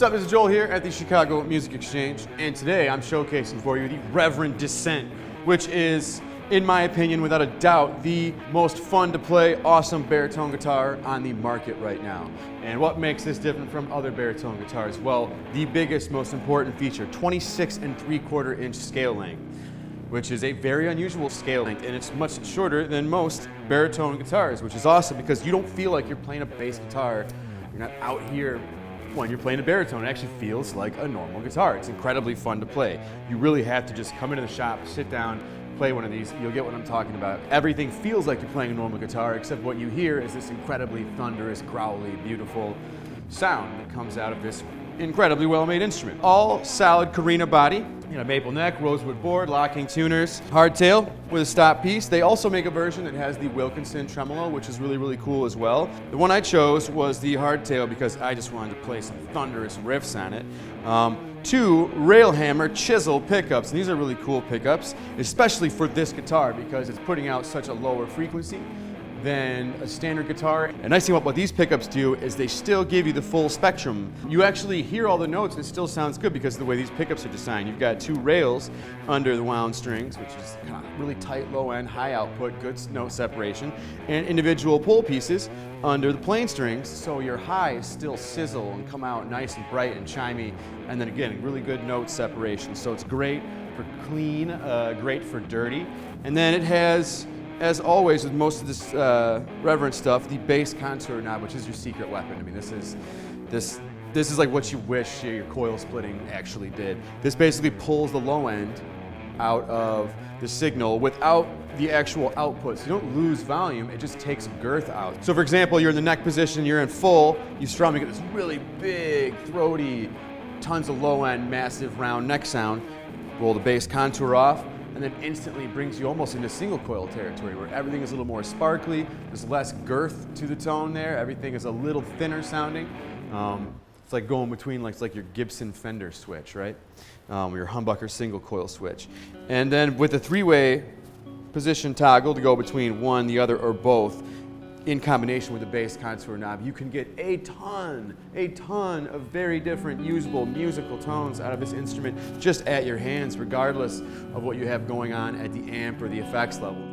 What's up, this is Joel here at the Chicago Music Exchange, and today I'm showcasing for you the Reverend Descent, which is, in my opinion, without a doubt, the most fun to play, awesome baritone guitar on the market right now. And what makes this different from other baritone guitars? Well, the biggest, most important feature, 26 3/4 inch scale length, which is a very unusual scale length, and it's much shorter than most baritone guitars, which is awesome because you don't feel like you're playing a bass guitar. You're not out here when you're playing a baritone. It actually feels like a normal guitar. It's incredibly fun to play. You really have to just come into the shop, sit down, play one of these, you'll get what I'm talking about. Everything feels like you're playing a normal guitar, except what you hear is this incredibly thunderous, growly, beautiful sound that comes out of this incredibly well-made instrument. All solid Carina body, maple neck, rosewood board, locking tuners, hardtail with a stop piece. They also make a version that has the Wilkinson tremolo, which is really, really cool as well. The one I chose was the hardtail because I just wanted to play some thunderous riffs on it. Two Railhammer Chisel pickups, and these are really cool pickups, especially for this guitar because it's putting out such a lower frequency than a standard guitar. And nice thing about what these pickups do is they still give you the full spectrum. You actually hear all the notes and it still sounds good because of the way these pickups are designed. You've got two rails under the wound strings, which is kind of really tight low end, high output, good note separation, and individual pull pieces under the plain strings, so your highs still sizzle and come out nice and bright and chimey, and then again, really good note separation. So it's great for clean, great for dirty. And then it has, as always with most of this Reverend stuff, the bass contour knob, which is your secret weapon. I mean, this is like what you wish your coil splitting actually did. This basically pulls the low end out of the signal without the actual output. So you don't lose volume, it just takes girth out. So for example, you're in the neck position, you're in full, you strum, you get this really big, throaty, tons of low end, massive round neck sound, roll the bass contour off, and then instantly brings you almost into single coil territory where everything is a little more sparkly, there's less girth to the tone there, everything is a little thinner sounding. It's like going between it's like your Gibson Fender switch, right? Or your humbucker single coil switch. And then with the three-way position toggle to go between one, the other, or both, in combination with the bass contour knob, you can get a ton of very different usable musical tones out of this instrument just at your hands, regardless of what you have going on at the amp or the effects level.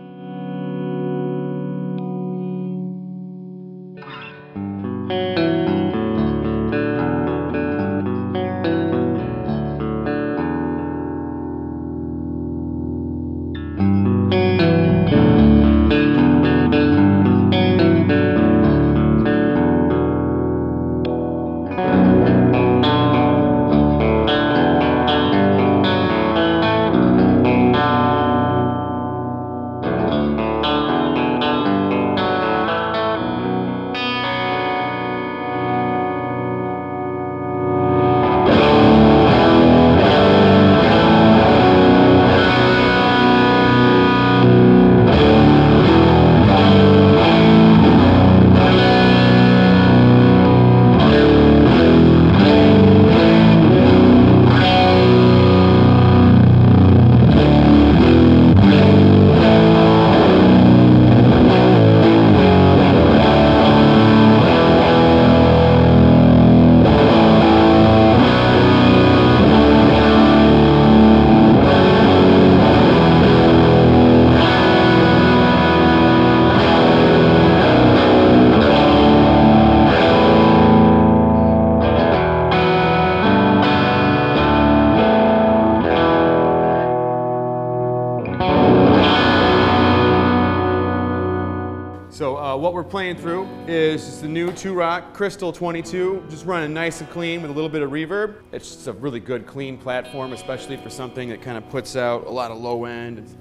So what we're playing through is just the new 2-Rock Crystal 22, just running nice and clean with a little bit of reverb. It's just a really good clean platform, especially for something that kind of puts out a lot of low end,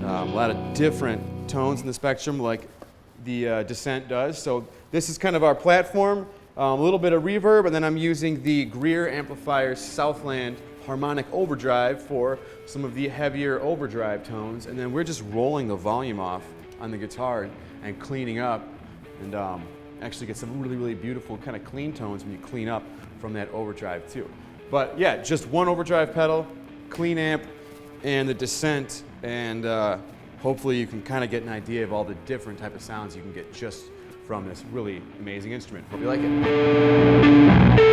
a lot of different tones in the spectrum like the Descent does. So this is kind of our platform, a little bit of reverb, and then I'm using the Greer amplifier's Southland Harmonic Overdrive for some of the heavier overdrive tones, and then we're just rolling the volume off on the guitar and cleaning up, and actually get some really, really beautiful kind of clean tones when you clean up from that overdrive too. But yeah, just one overdrive pedal, clean amp, and the Descent, and hopefully you can kind of get an idea of all the different type of sounds you can get just from this really amazing instrument. Hope you like it.